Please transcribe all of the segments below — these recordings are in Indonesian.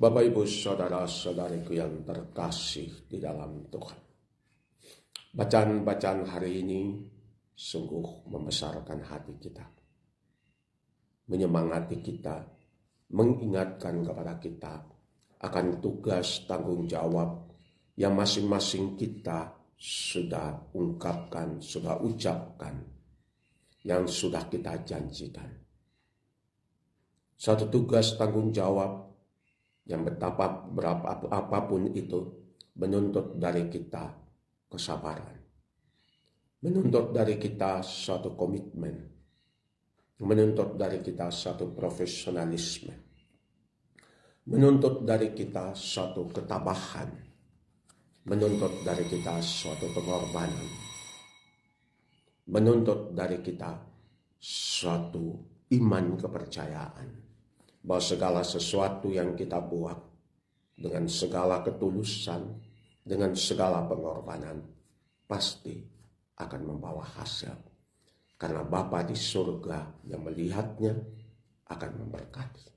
Bapak, Ibu, Saudara-saudariku yang terkasih di dalam Tuhan. Bacaan-bacaan hari ini sungguh membesarkan hati kita. Menyemangati kita, mengingatkan kepada kita akan tugas tanggung jawab yang masing-masing kita sudah ungkapkan, sudah ucapkan, yang sudah kita janjikan. Satu tugas tanggung jawab yang betapa apapun itu menuntut dari kita kesabaran, menuntut dari kita suatu komitmen, menuntut dari kita suatu profesionalisme, menuntut dari kita suatu ketabahan, menuntut dari kita suatu pengorbanan, menuntut dari kita suatu iman kepercayaan bahwa segala sesuatu yang kita buat dengan segala ketulusan, dengan segala pengorbanan, pasti akan membawa hasil. Karena Bapa di surga yang melihatnya akan memberkati.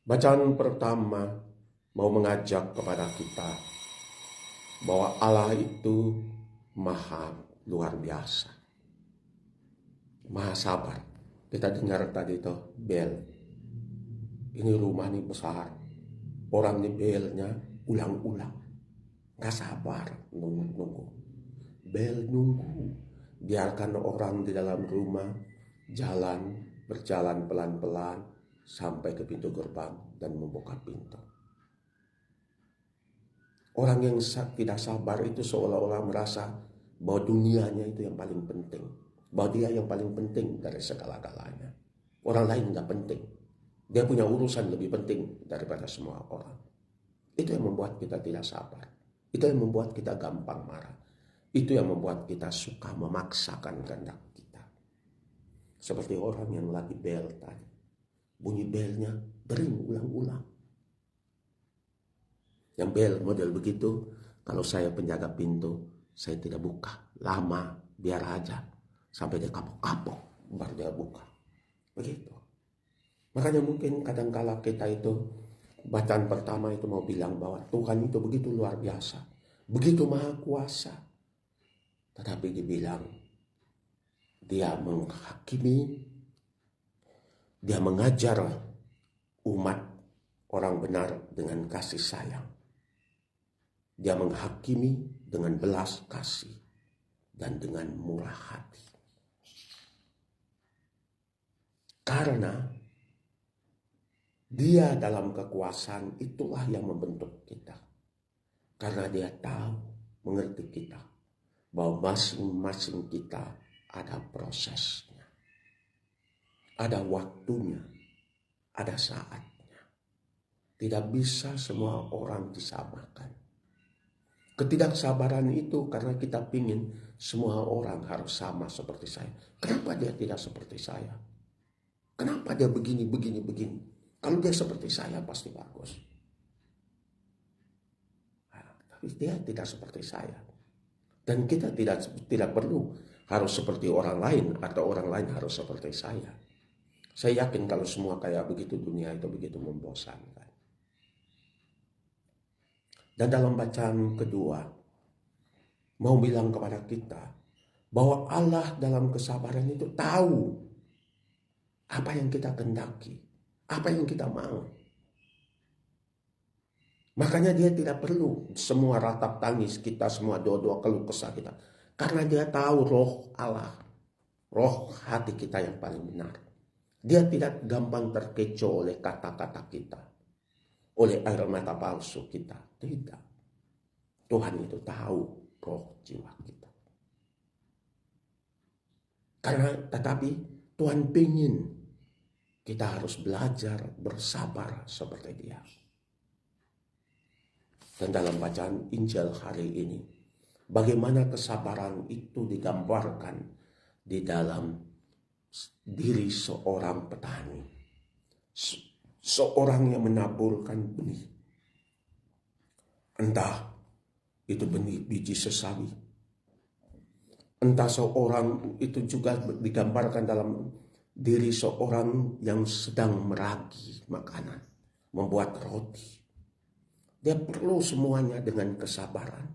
Bacaan pertama mau mengajak kepada kita bahwa Allah itu maha luar biasa, maha sabar. Kita dengar tadi itu bel. Ini rumah ini besar. Orang ini belnya ulang-ulang. Gak sabar nunggu. Bel nunggu. Biarkan orang di dalam rumah berjalan pelan-pelan sampai ke pintu gerbang dan membuka pintu. Orang yang tidak sabar itu seolah-olah merasa bahwa dunianya itu yang paling penting. Bahwa dia yang paling penting dari segala-galanya. Orang lain gak penting. Dia punya urusan lebih penting daripada semua orang. Itu yang membuat kita tidak sabar. Itu yang membuat kita gampang marah. Itu yang membuat kita suka memaksakan kehendak kita. Seperti orang yang lagi bel tadi. Bunyi belnya dering ulang-ulang. Yang bel model begitu, kalau saya penjaga pintu, saya tidak buka. Lama, biar aja. Sampai dia kapok-kapok, baru dia buka. Begitu. Makanya mungkin kadang-kala kita itu, bacaan pertama itu mau bilang bahwa Tuhan itu begitu luar biasa. Begitu maha kuasa. Tetapi dibilang, dia menghakimi, dia mengajar umat orang benar dengan kasih sayang. Dia menghakimi dengan belas kasih dan dengan murah hati. Karena dia dalam kekuasaan itulah yang membentuk kita. Karena dia tahu, mengerti kita, bahwa masing-masing kita ada prosesnya. Ada waktunya, ada saatnya. Tidak bisa semua orang disamakan. Ketidaksabaran itu karena kita pingin semua orang harus sama seperti saya. Kenapa dia tidak seperti saya? Kenapa dia begini? Kalau dia seperti saya pasti bagus. Tapi dia tidak seperti saya. Dan kita tidak perlu harus seperti orang lain atau orang lain harus seperti saya. Saya yakin kalau semua kayak begitu dunia itu begitu membosankan. Dan dalam bacaan kedua mau bilang kepada kita bahwa Allah dalam kesabaran itu tahu apa yang kita kehendaki, apa yang kita mau. Makanya dia tidak perlu semua ratap tangis kita, semua doa-doa keluh kesah kita. Karena dia tahu roh Allah, roh hati kita yang paling benar. Dia tidak gampang terkecoh oleh kata-kata kita, oleh air mata palsu kita. Tidak. Tuhan itu tahu roh jiwa kita. Tetapi Tuhan ingin kita harus belajar bersabar seperti dia. Dan dalam bacaan Injil hari ini, bagaimana kesabaran itu digambarkan di dalam diri seorang petani. Seorang yang menaburkan benih. Entah itu benih biji sesawi. Entah seorang itu juga digambarkan dalam diri seorang yang sedang meragi makanan, membuat roti. Dia perlu semuanya dengan kesabaran,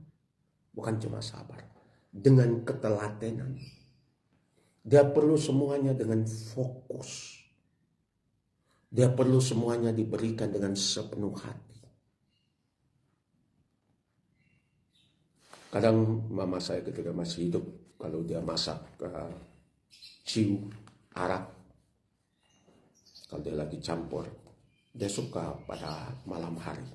bukan cuma sabar, dengan ketelatenan. Dia perlu semuanya dengan fokus. Dia perlu semuanya diberikan dengan sepenuh hati. Kadang mama saya ketika masih hidup, kalau dia masak ciu, arak, kalau dia lagi campur, dia suka pada malam hari.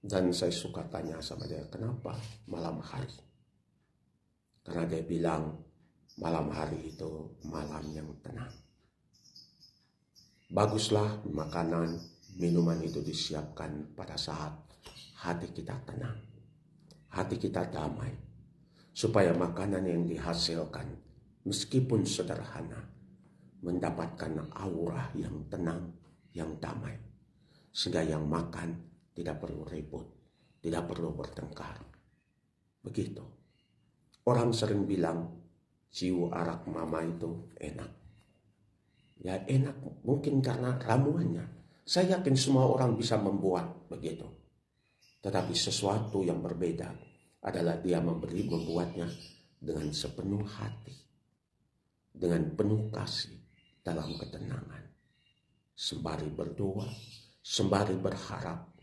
Dan saya suka tanya sama dia, kenapa malam hari? Karena dia bilang, malam hari itu malam yang tenang. Baguslah makanan, minuman itu disiapkan pada saat hati kita tenang, hati kita damai, supaya makanan yang dihasilkan meskipun sederhana mendapatkan aura yang tenang, yang damai, sehingga yang makan tidak perlu ribut, tidak perlu bertengkar. Begitu. Orang sering bilang ciu arak mama itu enak. Ya enak mungkin karena ramuannya. Saya yakin semua orang bisa membuat begitu. Tetapi sesuatu yang berbeda adalah dia membuatnya dengan sepenuh hati, dengan penuh kasih, dalam ketenangan. Sembari berdoa, sembari berharap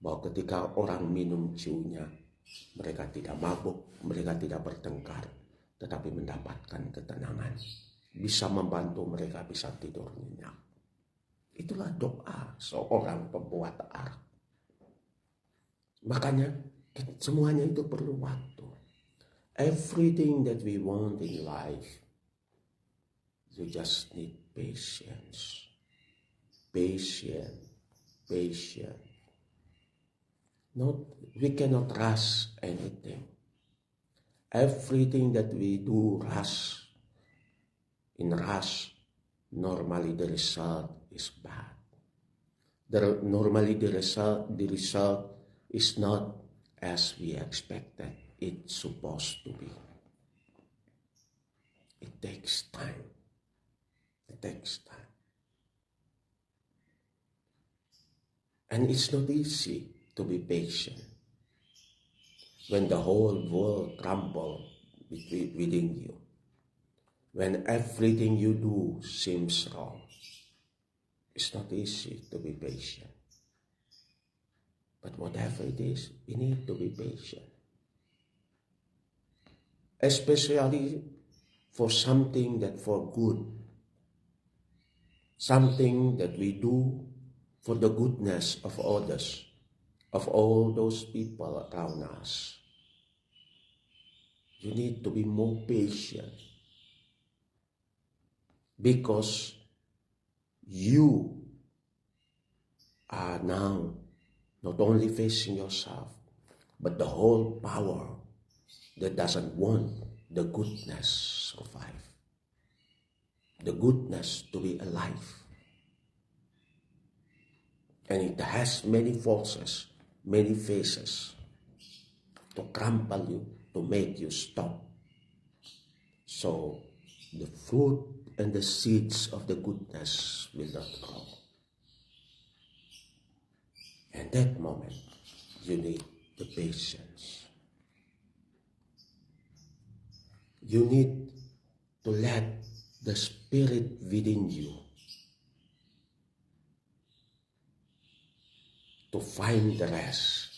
bahwa ketika orang minum ciunya, mereka tidak mabuk, mereka tidak bertengkar, tetapi mendapatkan ketenangan. Bisa membantu mereka bisa tidur nyenyak. Itulah doa seorang pembuat arak. Makanya semuanya itu perlu waktu. Everything that we want in life, you just need patience. Patience. We cannot rush anything. Everything that we do rush, normally the result is bad. Normally the result is not as we expected it's supposed to be. It takes time. And it's not easy to be patient when the whole world crumbles within you. When everything you do seems wrong, it's not easy to be patient. But whatever it is, we need to be patient. Especially for something that for good. Something that we do for the goodness of others, of all those people around us. You need to be more patient. Because you are now not only facing yourself, but the whole power that doesn't want the goodness survive. The goodness to be alive. And it has many forces, many faces to crumple you, to make you stop. So the fruit and the seeds of the goodness will not grow. And that moment, you need the patience. You need to let the Spirit within you to find the rest,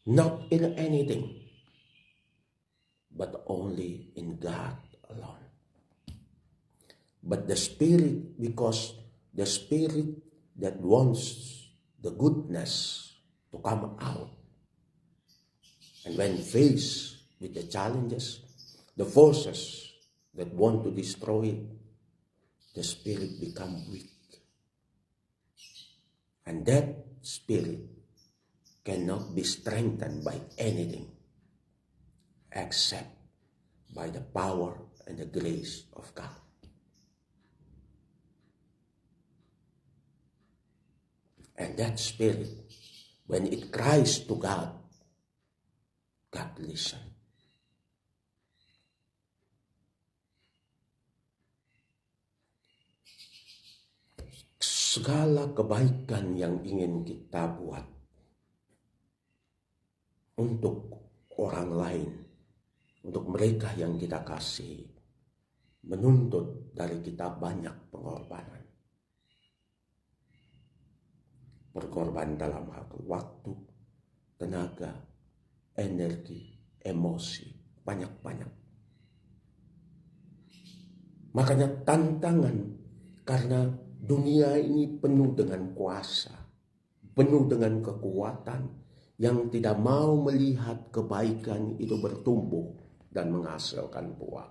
not in anything, but only in God alone. But the Spirit, because the Spirit that wants the goodness to come out, and when faced with the challenges, the forces that want to destroy it, the Spirit become weak. And that Spirit cannot be strengthened by anything except by the power and the grace of God. And that Spirit, when it cries to God, God listens. segala kebaikan yang ingin kita buat untuk orang lain, untuk mereka yang kita kasih, menuntut dari kita banyak pengorbanan. Berkorban dalam hal waktu, tenaga, energi, emosi, banyak-banyak. Makanya tantangan, karena dunia ini penuh dengan kuasa, penuh dengan kekuatan yang tidak mau melihat kebaikan itu bertumbuh dan menghasilkan buah.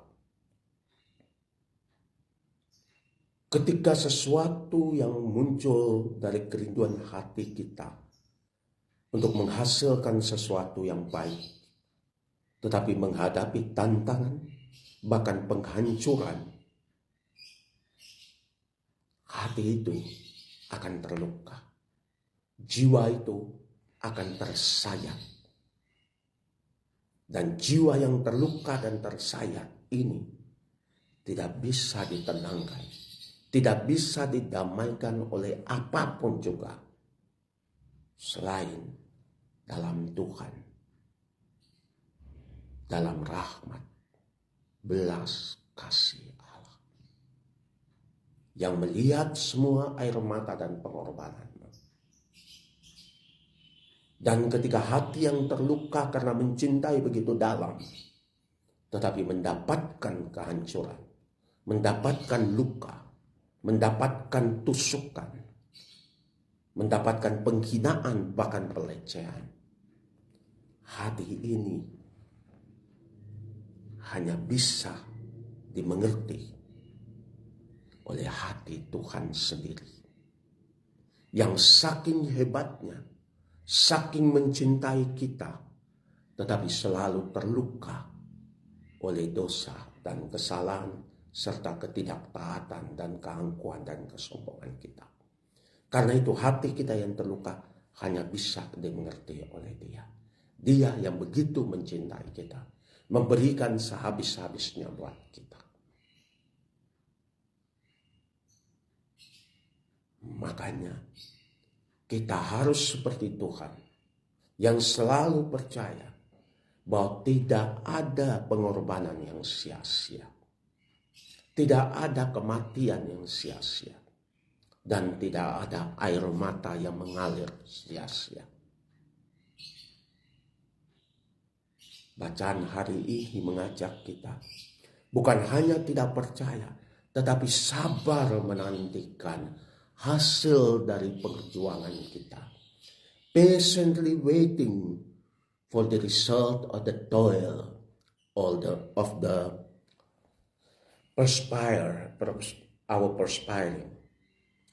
Ketika sesuatu yang muncul dari kerinduan hati kita untuk menghasilkan sesuatu yang baik, tetapi menghadapi tantangan, bahkan penghancuran, hati itu akan terluka. Jiwa itu akan tersayat. Dan jiwa yang terluka dan tersayat ini tidak bisa ditenangkan, tidak bisa didamaikan oleh apapun juga selain dalam Tuhan, dalam rahmat, belas kasih Allah yang melihat semua air mata dan pengorbanan. Dan ketika hati yang terluka karena mencintai begitu dalam, tetapi mendapatkan kehancuran, mendapatkan luka, mendapatkan tusukan, mendapatkan penghinaan, bahkan pelecehan, hati ini hanya bisa dimengerti oleh hati Tuhan sendiri, yang saking hebatnya, saking mencintai kita, tetapi selalu terluka oleh dosa dan kesalahan, serta ketidaktaatan dan keangkuhan dan kesombongan kita. Karena itu hati kita yang terluka hanya bisa dimengerti oleh Dia. Dia yang begitu mencintai kita, memberikan sehabis-habisnya buat kita. Makanya kita harus seperti Tuhan yang selalu percaya bahwa tidak ada pengorbanan yang sia-sia. Tidak ada kematian yang sia-sia. Dan tidak ada air mata yang mengalir sia-sia. Bacaan hari ini mengajak kita bukan hanya tidak percaya, tetapi sabar menantikan hasil dari perjuangan kita. Patiently waiting for the result of the toil of the perspiring.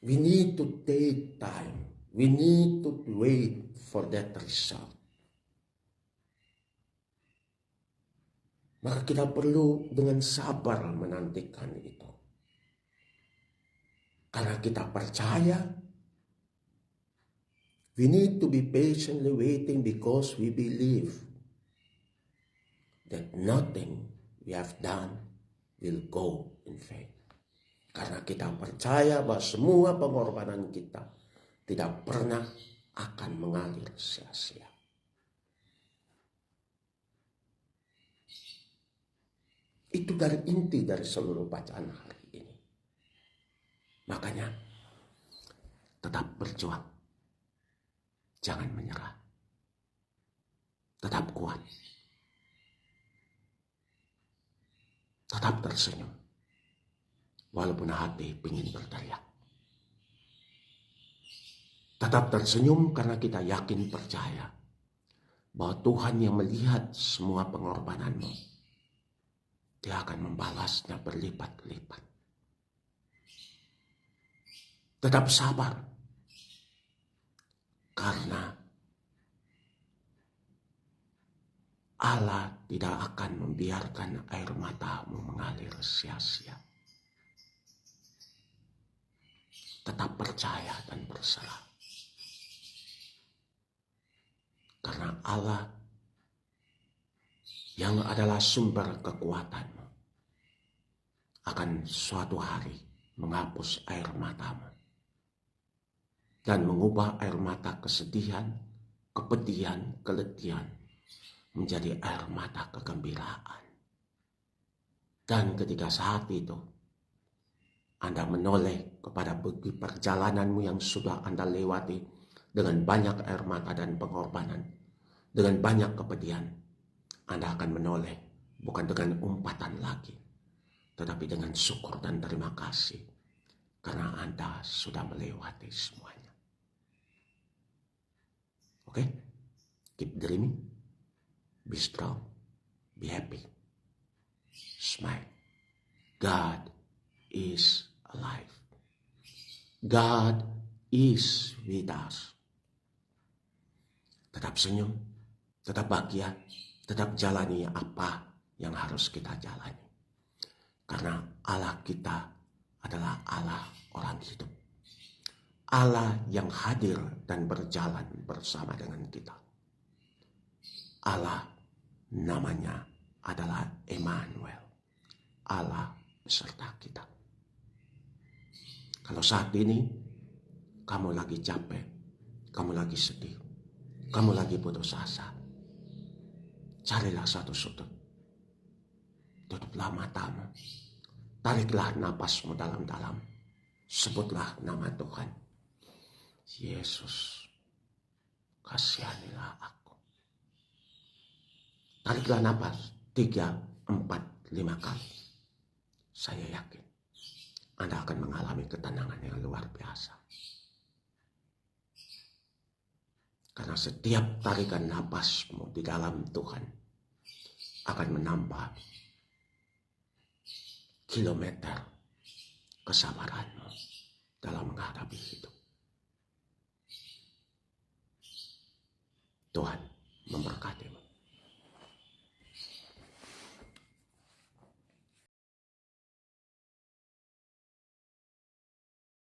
We need to take time. We need to wait for that result. Maka kita perlu dengan sabar menantikan itu. Karena kita percaya, we need to be patiently waiting because we believe that nothing we have done will go in vain. Karena kita percaya bahwa semua pengorbanan kita tidak pernah akan mengalir sia-sia. Itu dari inti dari seluruh bacaan hari ini. Makanya tetap berjuang. Jangan menyerah. Tetap kuat. Tetap tersenyum. Walaupun hati ingin berteriak. Tetap tersenyum karena kita yakin percaya bahwa Tuhan yang melihat semua pengorbananmu, Dia akan membalasnya berlipat-lipat. Tetap sabar. Karena Allah tidak akan membiarkan air matamu mengalir sia-sia. Tetap percaya dan berserah. Karena Allah yang adalah sumber kekuatanmu akan suatu hari menghapus air matamu. dan mengubah air mata kesedihan, kepedihan, keletihan menjadi air mata kegembiraan. Dan ketika saat itu Anda menoleh kepada perjalananmu yang sudah Anda lewati dengan banyak air mata dan pengorbanan, dengan banyak kepedihan, Anda akan menoleh bukan dengan umpatan lagi, tetapi dengan syukur dan terima kasih karena Anda sudah melewati semuanya. Oke? Keep dreaming, be strong, be happy, smile. God is alive. God is with us. Tetap senyum, tetap bahagia, tetap jalani apa yang harus kita jalani. Karena Allah kita adalah Allah orang hidup. Allah yang hadir dan berjalan bersama dengan kita. Allah namanya adalah Emmanuel. Allah beserta kita. Kalau saat ini kamu lagi capek, kamu lagi sedih, kamu lagi putus asa, carilah satu sudut. Tutuplah matamu. Tariklah napasmu dalam-dalam. Sebutlah nama Tuhan. Yesus, kasihanilah aku. Tariklah napas 3, 4, 5 kali. Saya yakin Anda akan mengalami ketenangan yang luar biasa. Karena setiap tarikan napasmu di dalam Tuhan akan menambah kilometer kesabaranmu dalam menghadapi hidup. Tuhan memberkatimu.